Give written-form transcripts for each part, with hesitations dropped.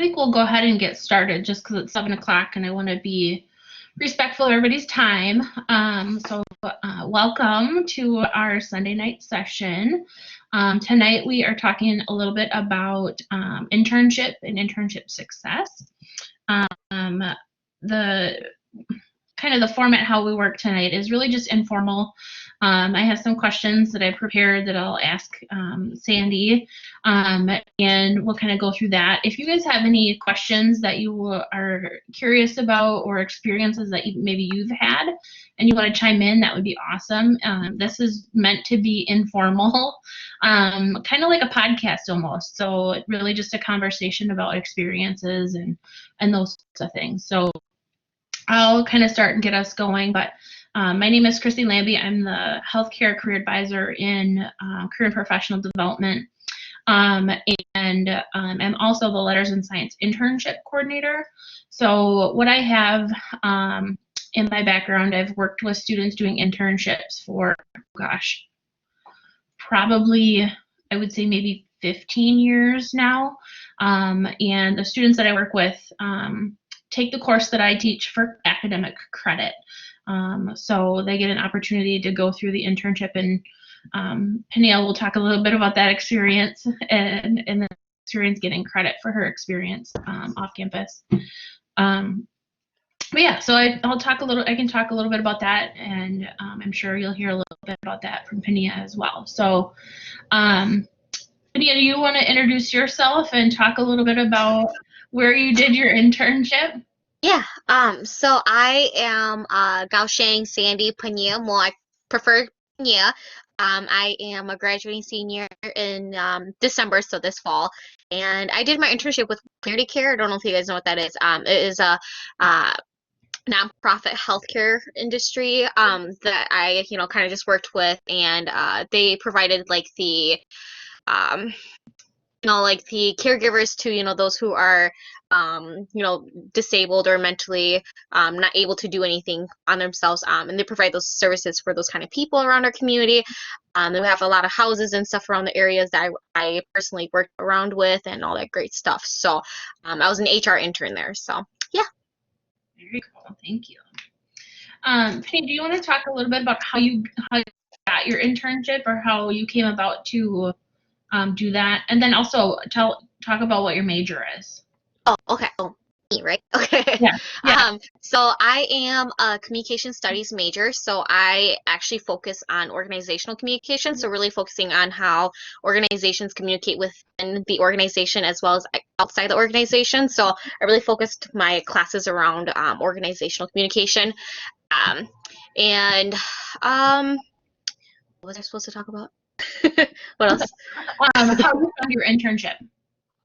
think we'll go ahead and get started just because it's 7 o'clock and I want to be respectful of everybody's time. Welcome to our Sunday night session. Tonight we are talking a little bit about internship and internship success. The format how we work tonight is really just informal. I have some questions that I prepared that I'll ask Sandy, and we'll kind of go through that. If you guys have any questions that you are curious about or experiences that maybe you've had and you want to chime in, that would be awesome. This is meant to be informal, kind of like a podcast almost. So really just a conversation about experiences and those sorts of things. So I'll kind of start and get us going, but my name is Chrissy Lambie. I'm the Healthcare Career Advisor in Career and Professional Development, and I'm also the Letters and Science Internship Coordinator. So what I have in my background, I've worked with students doing internships for, probably, I would say maybe 15 years now, and the students that I work with take the course that I teach for academic credit. So they get an opportunity to go through the internship, and Peniel will talk a little bit about that experience and the experience getting credit for her experience off campus. But yeah, so I can talk a little bit about that, and I'm sure you'll hear a little bit about that from Penia as well. So Penia, do you want to introduce yourself and talk a little bit about where you did your internship? Yeah, so I am Gaosheng Sandy Pania. Well, I prefer Pania. I am a graduating senior in December, so this fall, and I did my internship with Community Care. I don't know if you guys know what that is. It is a nonprofit healthcare industry that I, kind of just worked with, and they provided like the the caregivers to, those who are, disabled or mentally not able to do anything on themselves. And they provide those services for those kind of people around our community. Then we have a lot of houses and stuff around the areas that I personally worked around with and all that great stuff. So I was an HR intern there. So, yeah. Very cool. Thank you. Penny, do you want to talk a little bit about how you got your internship or how you came about to do that, and then also talk about what your major is. Oh, okay. Oh, me, right? Okay. Yeah. So I am a communication studies major. So I actually focus on organizational communication. So really focusing on how organizations communicate within the organization as well as outside the organization. So I really focused my classes around organizational communication. What was I supposed to talk about? What else? How you found your internship?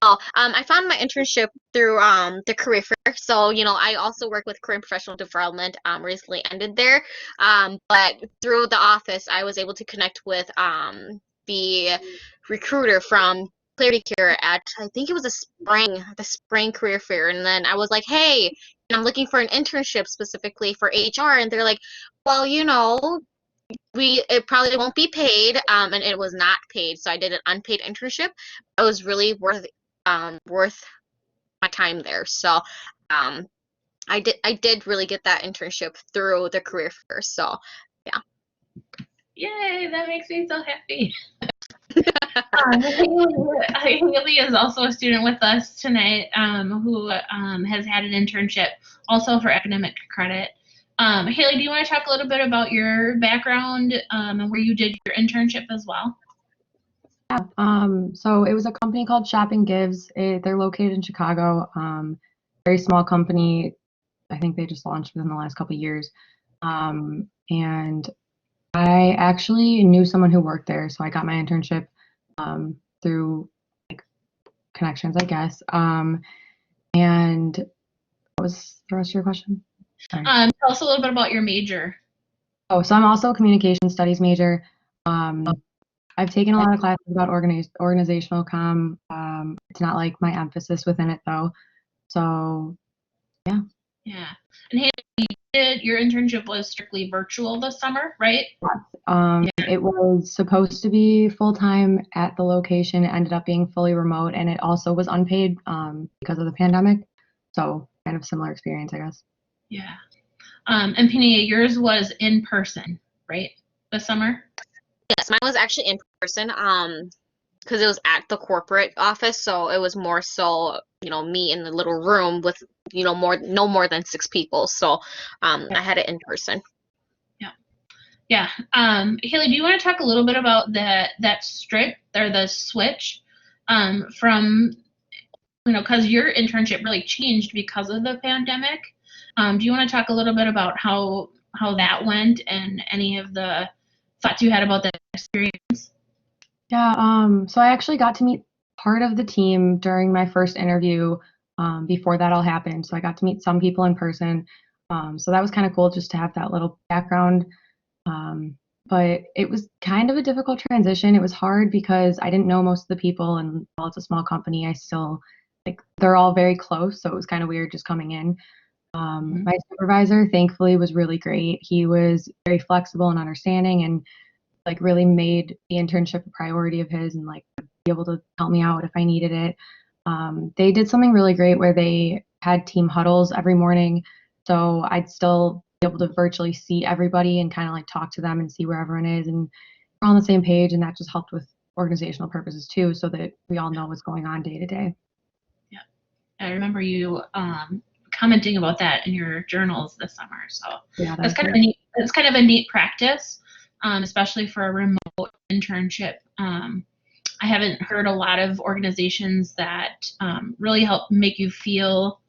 Oh, I found my internship through the career fair. So, I also work with career and professional development, recently ended there. But through the office, I was able to connect with the recruiter from Clarity Care at, I think it was the spring career fair. And then I was like, hey, I'm looking for an internship specifically for HR. And they're like, well, it probably won't be paid, and it was not paid, so I did an unpaid internship. It was really worth my time there. So I did really get that internship through the career fair. So yeah. Yay, that makes me so happy. Haley is also a student with us tonight who has had an internship also for academic credit. Haley, do you want to talk a little bit about your background and where you did your internship as well? Yeah, so it was a company called Shopping Gives. They're located in Chicago. Very small company. I think they just launched within the last couple of years. And I actually knew someone who worked there, so I got my internship through connections, I guess. And what was the rest of your question? Tell us a little bit about your major. Oh, so I'm also a communication studies major. I've taken a lot of classes about organizational comm. It's not like my emphasis within it though. So, yeah. Yeah. And Haley, you your internship was strictly virtual this summer, right? It was supposed to be full-time at the location. It ended up being fully remote, and it also was unpaid because of the pandemic. So kind of similar experience, I guess. Yeah. And Pina, yours was in person, right? This summer? Yes, mine was actually in person, because it was at the corporate office, so it was more so, me in the little room with, no more than 6 people. So, I had it in person. Yeah. Haley, do you want to talk a little bit about that strip or the switch from, because your internship really changed because of the pandemic. Do you want to talk a little bit about how that went and any of the thoughts you had about that experience? Yeah, so I actually got to meet part of the team during my first interview before that all happened. So I got to meet some people in person. So that was kind of cool just to have that little background. But it was kind of a difficult transition. It was hard because I didn't know most of the people, and while it's a small company, I still they're all very close. So it was kind of weird just coming in. My supervisor, thankfully, was really great. He was very flexible and understanding, and really made the internship a priority of his, and be able to help me out if I needed it. They did something really great where they had team huddles every morning, so I'd still be able to virtually see everybody and kind of talk to them and see where everyone is, and we're on the same page, and that just helped with organizational purposes too, so that we all know what's going on day to day. Yeah, I remember you commenting about that in your journals this summer. So yeah, that's kind of a neat. It's kind of a neat practice, especially for a remote internship. I haven't heard a lot of organizations that really help make you feel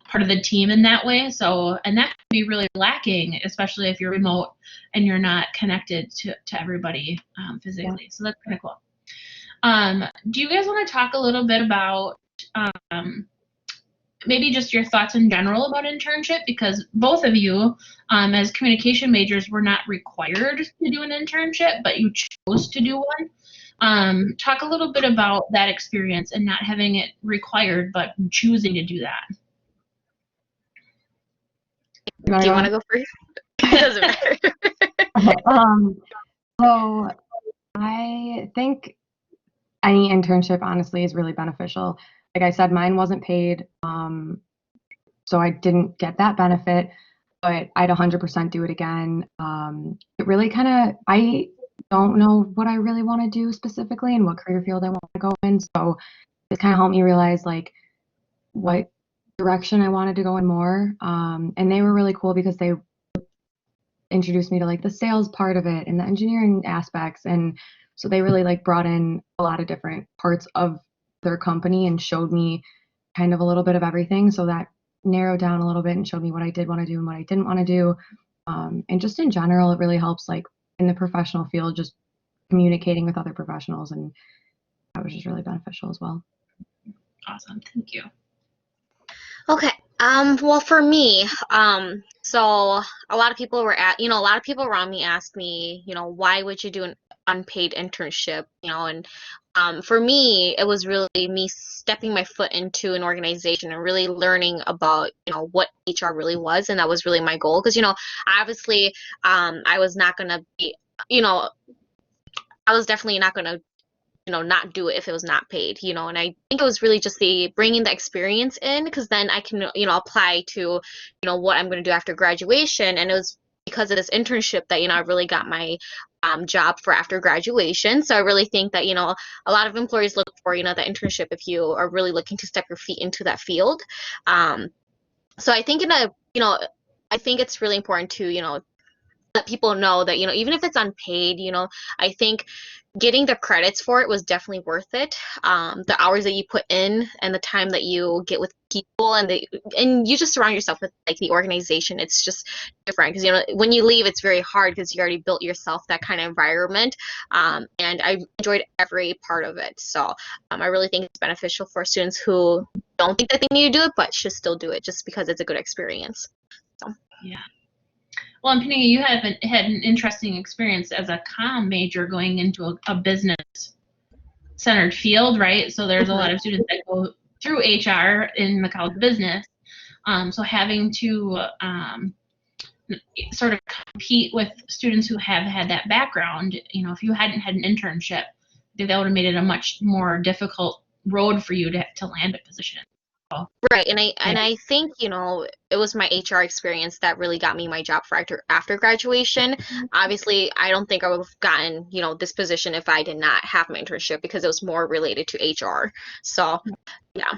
part of the team in that way. So, and that can be really lacking, especially if you're remote and you're not connected to everybody physically. Yeah. So that's kind of cool. Do you guys want to talk a little bit about maybe just your thoughts in general about internship? Because both of you, as communication majors, were not required to do an internship, but you chose to do one. Talk a little bit about that experience and not having it required, but choosing to do that. Do you want to go first? It doesn't matter. So I think any internship honestly is really beneficial. Like I said, mine wasn't paid, so I didn't get that benefit, but I'd 100% do it again. It really I don't know what I really want to do specifically and what career field I want to go in, so it kind of helped me realize what direction I wanted to go in more. And they were really cool because they introduced me to the sales part of it and the engineering aspects, and so they really brought in a lot of different parts of their company and showed me kind of a little bit of everything, so that narrowed down a little bit and showed me what I did want to do and what I didn't want to do. And just in general, it really helps in the professional field, just communicating with other professionals, and that was just really beneficial as well. Awesome, thank you. Okay. Well, for me, so a lot of people a lot of people around me asked me, why would you do an unpaid internship, and for me, it was really me stepping my foot into an organization and really learning about, what HR really was, and that was really my goal. Because, obviously, I was not going to be, I was definitely not going to not do it if it was not paid, and I think it was really just bringing the experience in, because then I can, apply to, what I'm going to do after graduation. And it was because of this internship that, I really got my job for after graduation. So I really think that, a lot of employers look for, the internship if you are really looking to step your feet into that field. So I think I think it's really important to, let people know that, even if it's unpaid, I think getting the credits for it was definitely worth it. The hours that you put in and the time that you get with people, and you just surround yourself with the organization. It's just different because when you leave, it's very hard because you already built yourself that kind of environment. And I enjoyed every part of it. So I really think it's beneficial for students who don't think that they need to do it, but should still do it just because it's a good experience. So yeah. Well, and Pina, you had an interesting experience as a comm major going into a business-centered field, right? So there's a lot of students that go through HR in the College of Business. So having to sort of compete with students who have had that background. If you hadn't had an internship, that would have made it a much more difficult road for you to land a position. Right, and I think it was my HR experience that really got me my job for after graduation. Obviously, I don't think I would have gotten this position if I did not have my internship, because it was more related to HR. So yeah.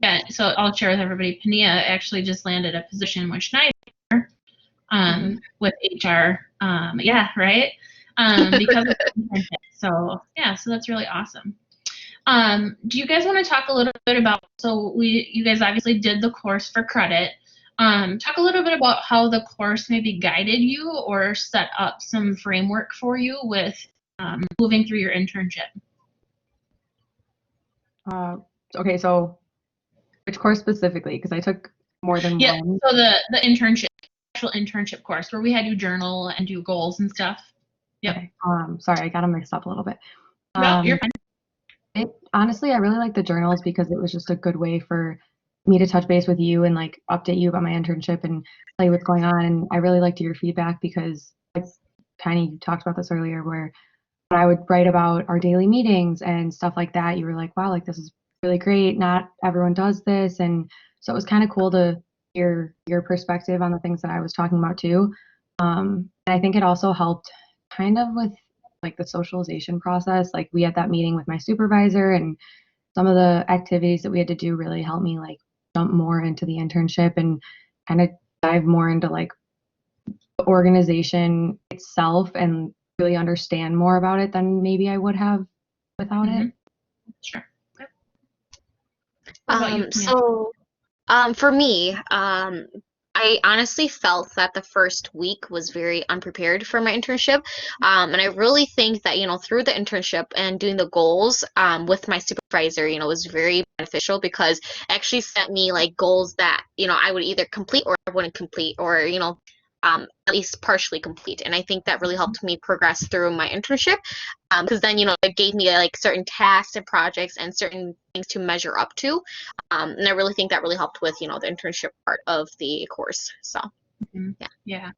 Yeah, so I'll share with everybody. Pania actually just landed a position with Schneider with HR. Yeah, right. Because of the internship. So yeah, so that's really awesome. Do you guys want to talk a little bit about, you guys obviously did the course for credit. Talk a little bit about how the course maybe guided you or set up some framework for you with moving through your internship. Okay, so which course specifically? Because I took more than one. So the actual internship course where we had you journal and do goals and stuff. Yep. Okay. Sorry, I got them mixed up a little bit. No, you're fine. Honestly, I really like the journals because it was just a good way for me to touch base with you and like update you about my internship and tell you what's going on. And I really liked your feedback because, like Tiny talked about this earlier, where when I would write about our daily meetings and stuff like that, you were like, wow, like this is really great. Not everyone does this. And so it was kind of cool to hear your perspective on the things that I was talking about too. And I think it also helped kind of with like the socialization process. Like we had that meeting with my supervisor, and some of the activities that we had to do really helped me like jump more into the internship and kind of dive more into like the organization itself and really understand more about it than maybe I would have without it. Sure. For me, I honestly felt that the first week was very unprepared for my internship. And I really think that, through the internship and doing the goals with my supervisor, was very beneficial, because it actually set me like goals that, I would either complete or I wouldn't complete, or, at least partially complete. And I think that really helped me progress through my internship, because then, it gave me like certain tasks and projects and certain things to measure up to. And I really think that really helped with, the internship part of the course. So, yeah.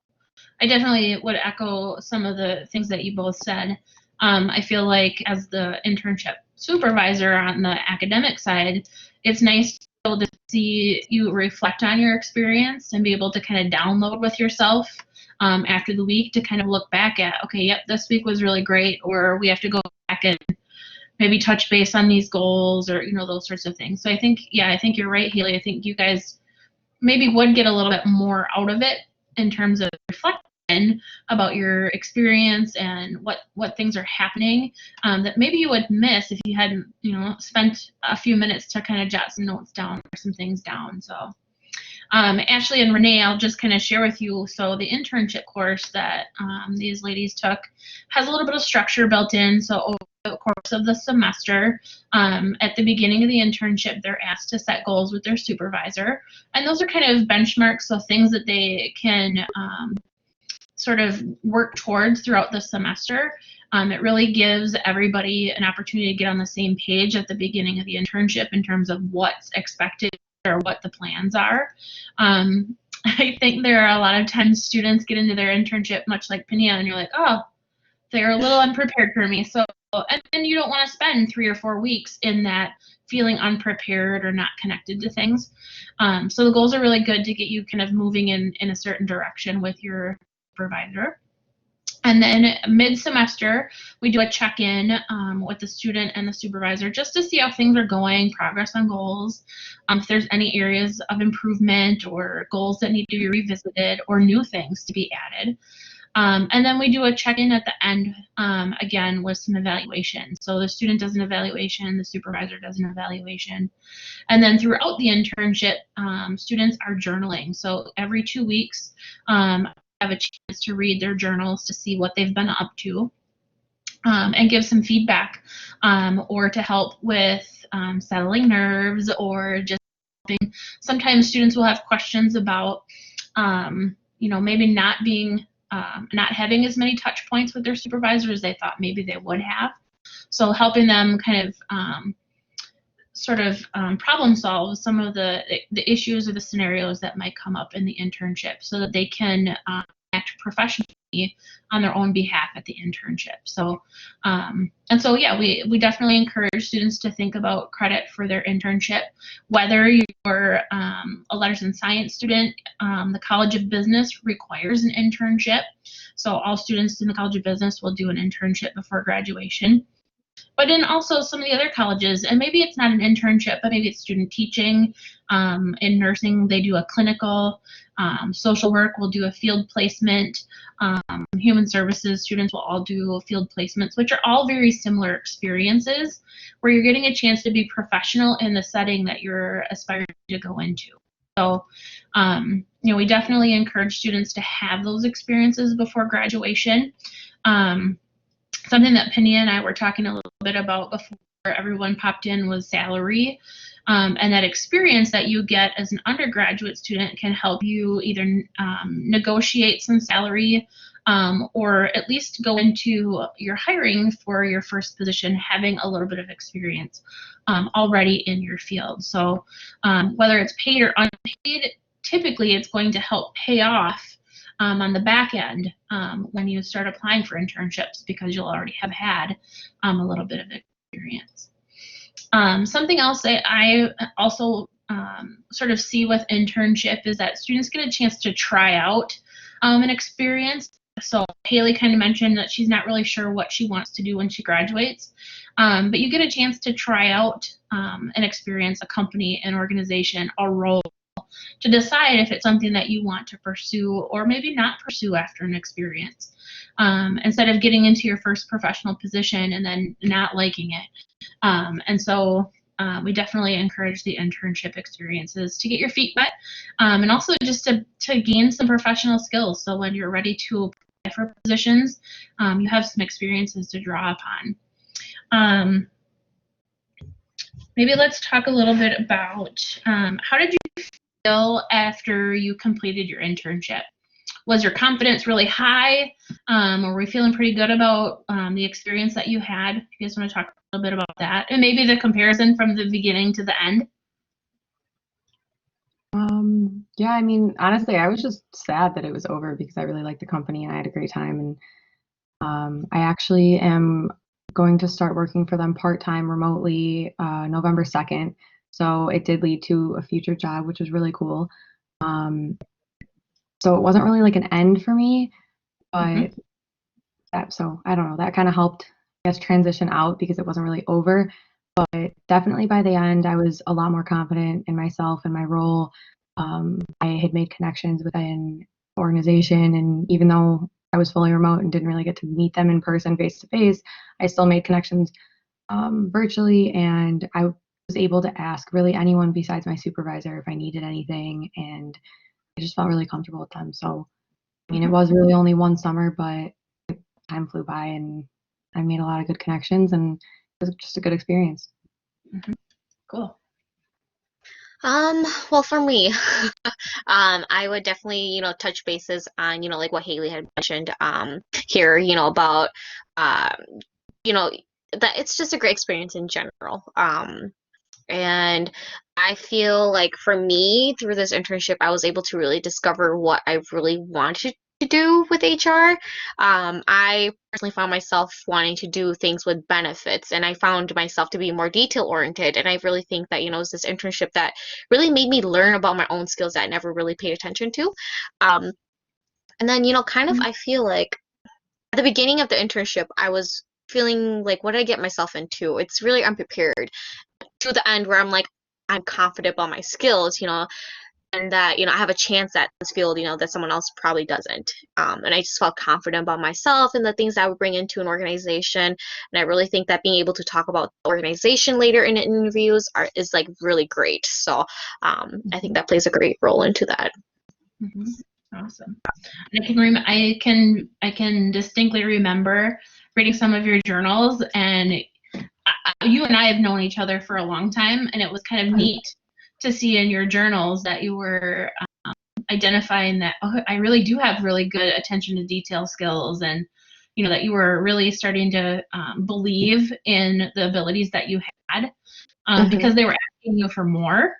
I definitely would echo some of the things that you both said. I feel like as the internship supervisor on the academic side, it's nice to be able to see you reflect on your experience and be able to kind of download with yourself after the week to kind of look back at, okay, yep, this week was really great, or we have to go back and maybe touch base on these goals, or those sorts of things. So I think you're right, Haley. I think you guys maybe would get a little bit more out of it in terms of reflecting about your experience and what things are happening that maybe you would miss if you hadn't spent a few minutes to kind of jot some notes down or some things down. So Ashley and Renee, I'll just kind of share with you. So the internship course that these ladies took has a little bit of structure built in. So over the course of the semester, at the beginning of the internship, they're asked to set goals with their supervisor. And those are kind of benchmarks, so things that they can sort of work towards throughout the semester. It really gives everybody an opportunity to get on the same page at the beginning of the internship in terms of what's expected or what the plans are. I think there are a lot of times students get into their internship much like Pania, and you're like, oh, they're a little unprepared for me. So, and you don't want to spend 3 or 4 weeks in that feeling unprepared or not connected to things. So the goals are really good to get you kind of moving in a certain direction with your supervisor. And then mid-semester, we do a check-in with the student and the supervisor just to see how things are going, progress on goals, if there's any areas of improvement or goals that need to be revisited or new things to be added. And then we do a check-in at the end, again, with some evaluation. So the student does an evaluation, the supervisor does an evaluation. And then throughout the internship, students are journaling. So every 2 weeks, have a chance to read their journals to see what they've been up to and give some feedback or to help with settling nerves or just helping. Sometimes students will have questions about, maybe not having as many touch points with their supervisor as they thought maybe they would have. So helping them kind of sort of problem solve some of the issues or the scenarios that might come up in the internship so that they can act professionally on their own behalf at the internship. So, and so, yeah, we definitely encourage students to think about credit for their internship, whether you're a letters and science student. The College of Business requires an internship. So all students in the College of Business will do an internship before graduation. But in also some of the other colleges, and maybe it's not an internship, but maybe it's student teaching. In nursing, they do a clinical. Social work will do a field placement. Human services students will all do field placements, which are all very similar experiences where you're getting a chance to be professional in the setting that you're aspiring to go into. So, we definitely encourage students to have those experiences before graduation. Something that Penny and I were talking a little bit about before everyone popped in was salary. And that experience that you get as an undergraduate student can help you either negotiate some salary or at least go into your hiring for your first position having a little bit of experience already in your field. So whether it's paid or unpaid, typically it's going to help pay off on the back end when you start applying for internships because you'll already have had a little bit of experience. Something else that I also sort of see with internship is that students get a chance to try out an experience. So Haley kind of mentioned that she's not really sure what she wants to do when she graduates, but you get a chance to try out an experience, a company, an organization, a role, to decide if it's something that you want to pursue or maybe not pursue after an experience. Instead of getting into your first professional position and then not liking it. And so we definitely encourage the internship experiences to get your feet wet and also just to gain some professional skills. So when you're ready to apply for positions, you have some experiences to draw upon. Maybe let's talk a little bit about how did you feel after you completed your internship? Was your confidence really high? Or were you feeling pretty good about the experience that you had? If you guys want to talk a little bit about that and maybe the comparison from the beginning to the end. Yeah, I mean, honestly, I was just sad that it was over because I really liked the company and I had a great time. And I actually am going to start working for them part-time remotely November 2nd. So it did lead to a future job, which was really cool. So it wasn't really like an end for me, but so I don't know, that kind of helped, I guess, transition out because it wasn't really over. But definitely by the end, I was a lot more confident in myself and my role. I had made connections within the organization, and even though I was fully remote and didn't really get to meet them in person face to face, I still made connections virtually, and I was able to ask really anyone besides my supervisor if I needed anything, and I just felt really comfortable with them. So, I mean, it was really only one summer, but time flew by and I made a lot of good connections and it was just a good experience. Cool. Well, for me, I would definitely, touch bases on, like what Haley had mentioned, here, about, that it's just a great experience in general. And I feel like for me, through this internship, I was able to really discover what I really wanted to do with HR. I personally found myself wanting to do things with benefits, and I found myself to be more detail oriented. And I really think that, it was this internship that really made me learn about my own skills that I never really paid attention to. And then, kind of, I feel like at the beginning of the internship, I was feeling like, what did I get myself into? It's really unprepared. To the end where I'm like, I'm confident about my skills, and that, I have a chance at this field, that someone else probably doesn't. And I just felt confident about myself and the things I would bring into an organization. And I really think that being able to talk about the organization later in interviews is like really great. So I think that plays a great role into that. Awesome. And I can distinctly remember reading some of your journals, and you and I have known each other for a long time, and it was kind of neat to see in your journals that you were identifying that, I really do have really good attention to detail skills, and that you were really starting to believe in the abilities that you had. because they were asking you for more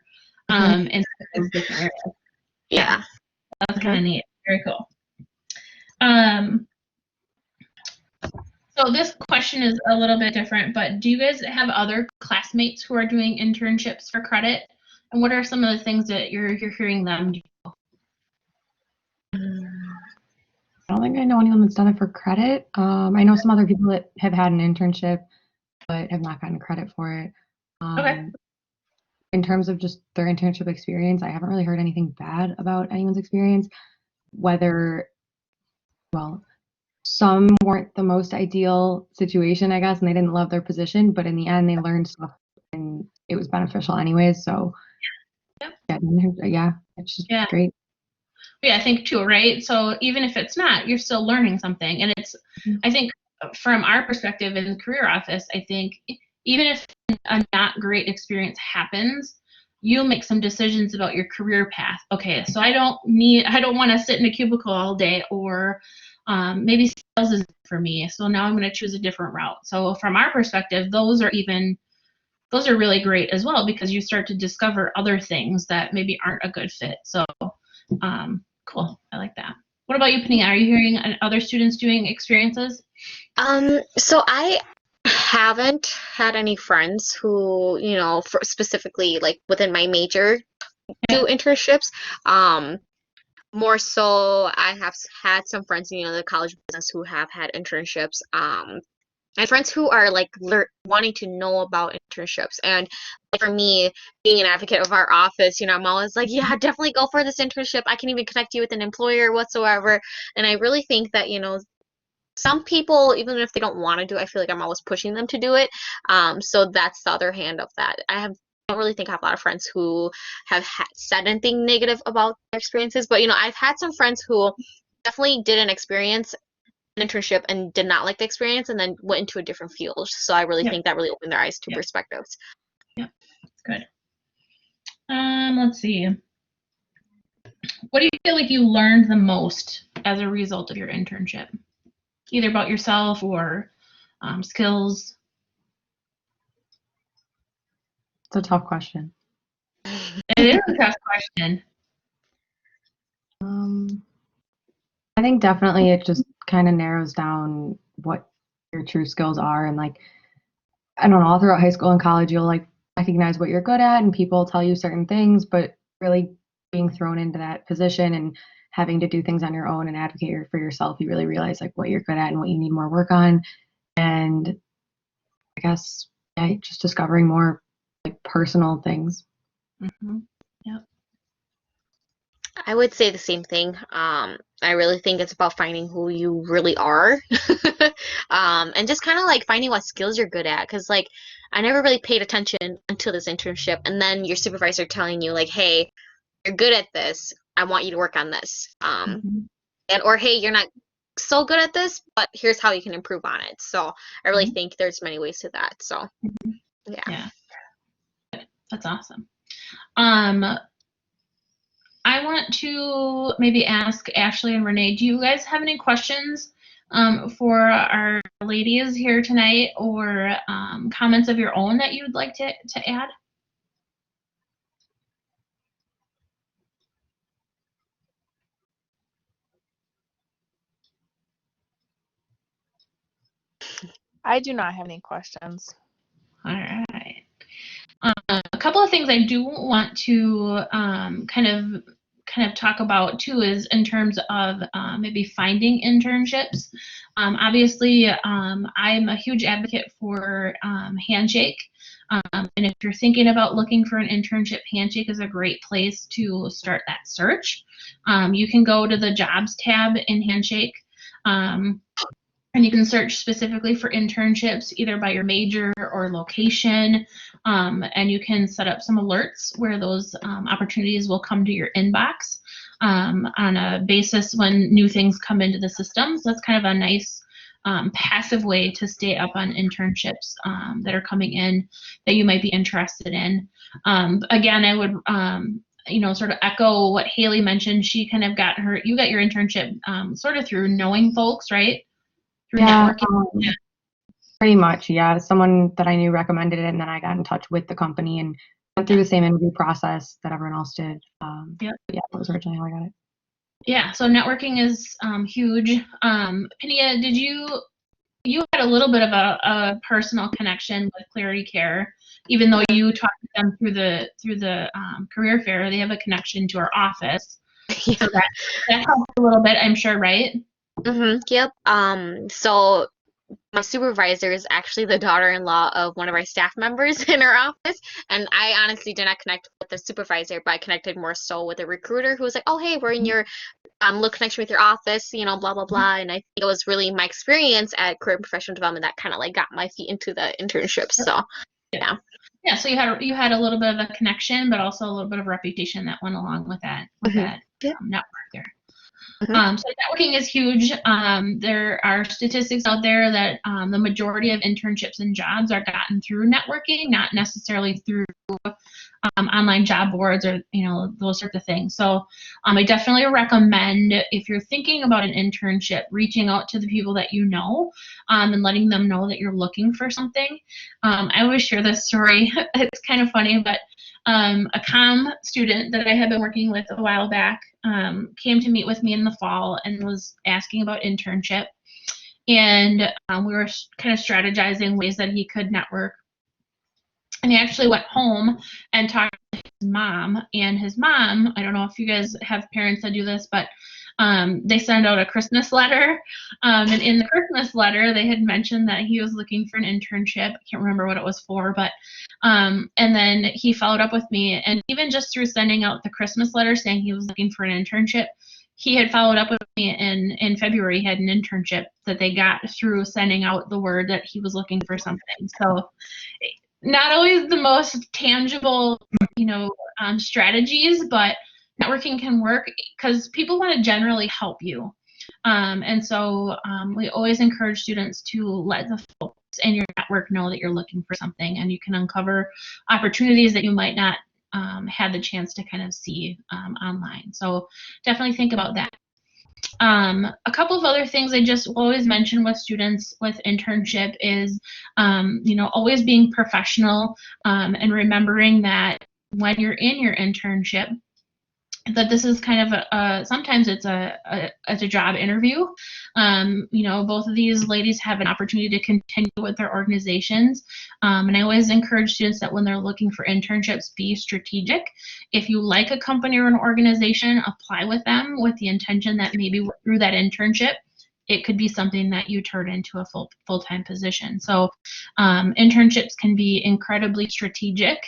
in those different areas. Yeah. That's kind of neat. Very cool. So this question is a little bit different, but do you guys have other classmates who are doing internships for credit? And what are some of the things that you're hearing them do? I don't think I know anyone that's done it for credit. I know some other people that have had an internship but have not gotten credit for it. Okay. In terms of just their internship experience, I haven't really heard anything bad about anyone's experience. Whether, well, some weren't the most ideal situation, I guess, and they didn't love their position, but in the end, they learned stuff and it was beneficial anyways. So, yeah, it's just great. Yeah, I think too, right? So even if it's not, you're still learning something. And it's, I think from our perspective in the career office, I think even if a not great experience happens, you'll make some decisions about your career path. Okay, so I don't want to sit in a cubicle all day, or maybe sales is for me. So now I'm going to choose a different route. So from our perspective, those are really great as well, because you start to discover other things that maybe aren't a good fit. So cool. I like that. What about you, Penny? Are you hearing other students doing experiences? So I haven't had any friends who, specifically like within my major do internships. More so, I have had some friends in the college business who have had internships. My friends who are like wanting to know about internships, and like for me, being an advocate of our office, I'm always like, yeah, definitely go for this internship. I can even connect you with an employer whatsoever. And I really think that some people, even if they don't want to do it, I feel like I'm always pushing them to do it. So that's the other hand of that. I don't really think I have a lot of friends who have said anything negative about their experiences, but I've had some friends who definitely did an internship and did not like the experience and then went into a different field. So I really think that really opened their eyes to perspectives. Yeah, that's good. Let's see. What do you feel like you learned the most as a result of your internship? Either about yourself or skills? It's a tough question. It is a tough question. I think definitely it just kind of narrows down what your true skills are. And like, I don't know, all throughout high school and college, you'll like recognize what you're good at and people tell you certain things, but really being thrown into that position and having to do things on your own and advocate for yourself, you really realize like what you're good at and what you need more work on. And I guess, just discovering more like personal things. Mm-hmm. Yeah. I would say the same thing. I really think it's about finding who you really are, and just kind of like finding what skills you're good at. Because like I never really paid attention until this internship, and then your supervisor telling you like, "Hey, you're good at this. I want you to work on this." Or hey, you're not so good at this, but here's how you can improve on it. So I really think there's many ways to that. So yeah. That's awesome. I want to maybe ask Ashley and Renee, do you guys have any questions for our ladies here tonight, or comments of your own that you would like to add? I do not have any questions. All right. A couple of things I do want to kind of talk about too is in terms of maybe finding internships. Obviously, I'm a huge advocate for Handshake. And if you're thinking about looking for an internship, Handshake is a great place to start that search. You can go to the jobs tab in Handshake. And you can search specifically for internships either by your major or location, and you can set up some alerts where those opportunities will come to your inbox on a basis when new things come into the system. So that's kind of a nice passive way to stay up on internships that are coming in that you might be interested in. Again, I would sort of echo what Haley mentioned. She kind of you got your internship sort of through knowing folks, right? Yeah, Pretty much, yeah. Someone that I knew recommended it, and then I got in touch with the company and went through the same interview process that everyone else did. Yep. But yeah, that was originally how I got it. Yeah, so networking is huge. Pania, did you had a little bit of a personal connection with Clarity Care, even though you talked to them through the career fair. They have a connection to our office, Yeah. so that helps a little bit, I'm sure, right? Yep. So my supervisor is actually the daughter-in-law of one of our staff members in our office, and I honestly did not connect with the supervisor, but I connected more so with a recruiter who was like, "Oh, hey, we're in your little connection with your office, you know, blah blah blah." And I think it was really my experience at career and professional development that kind of like got my feet into the internship. So yeah. Yeah, so you had a little bit of a connection, but also a little bit of reputation that went along with that Yep. network there. Mhm. So networking is huge. There are statistics out there that the majority of internships and jobs are gotten through networking, not necessarily through online job boards or those sorts of things. So I definitely recommend, if you're thinking about an internship, reaching out to the people that you know and letting them know that you're looking for something. I always share this story. It's kind of funny, but a comm student that I had been working with a while back came to meet with me in the fall and was asking about internship. And we were kind of strategizing ways that he could network. And he actually went home and talked to his mom. And his mom, I don't know if you guys have parents that do this, but they send out a Christmas letter. And in the Christmas letter, they had mentioned that he was looking for an internship. I can't remember what it was for, but and then he followed up with me. And even just through sending out the Christmas letter saying he was looking for an internship, he had followed up with me in February. He had an internship that they got through sending out the word that he was looking for something. So not always the most tangible, strategies, but networking can work because people want to generally help you. And so we always encourage students to let the folks in your network know that you're looking for something, and you can uncover opportunities that you might not have the chance to kind of see online. So definitely think about that. A couple of other things I just always mention with students with internship is, always being professional and remembering that when you're in your internship, that this is kind of sometimes it's a job interview. Both of these ladies have an opportunity to continue with their organizations. And I always encourage students that when they're looking for internships, be strategic. If you like a company or an organization, apply with them with the intention that maybe through that internship, it could be something that you turn into a full-time position. So internships can be incredibly strategic.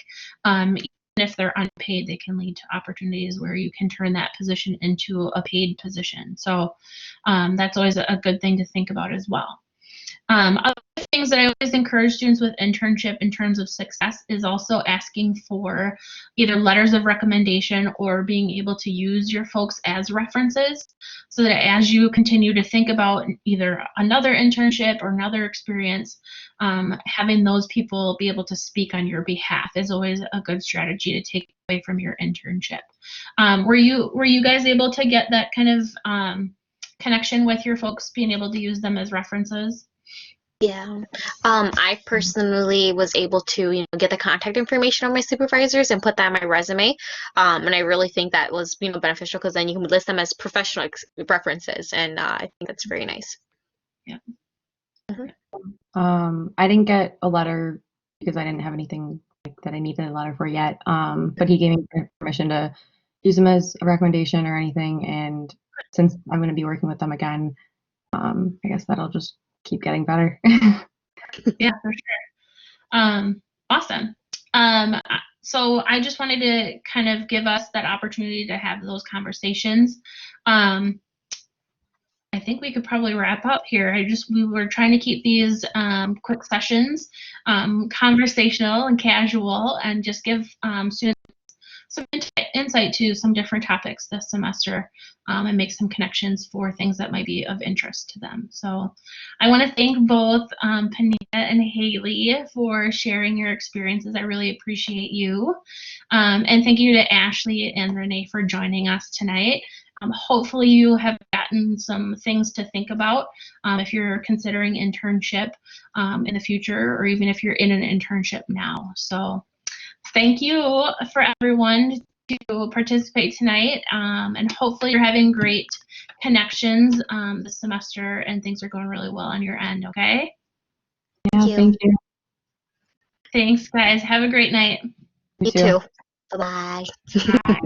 If they're unpaid, they can lead to opportunities where you can turn that position into a paid position. So that's always a good thing to think about as well. Other things that I always encourage students with internship in terms of success is also asking for either letters of recommendation or being able to use your folks as references, so that as you continue to think about either another internship or another experience, having those people be able to speak on your behalf is always a good strategy to take away from your internship. Were you guys able to get that kind of connection with your folks, being able to use them as references? Yeah. I personally was able to, get the contact information of my supervisors and put that on my resume. And I really think that was, beneficial because then you can list them as professional references, and I think that's very nice. Yeah. I didn't get a letter because I didn't have anything that I needed a letter for yet. But he gave me permission to use them as a recommendation or anything. And since I'm going to be working with them again, I guess that'll just keep getting better. Yeah, for sure. Awesome. So I just wanted to kind of give us that opportunity to have those conversations. I think we could probably wrap up here. We were trying to keep these quick sessions conversational and casual, and just give students some insight to some different topics this semester, and make some connections for things that might be of interest to them. So I want to thank both Pania and Haley for sharing your experiences. I really appreciate you. And thank you to Ashley and Renee for joining us tonight. Hopefully you have gotten and some things to think about if you're considering internship in the future, or even if you're in an internship now. So thank you for everyone to participate tonight, and hopefully you're having great connections this semester and things are going really well on your end, okay? Yeah, thank you. Thanks, guys. Have a great night. You too. Bye-bye. Bye.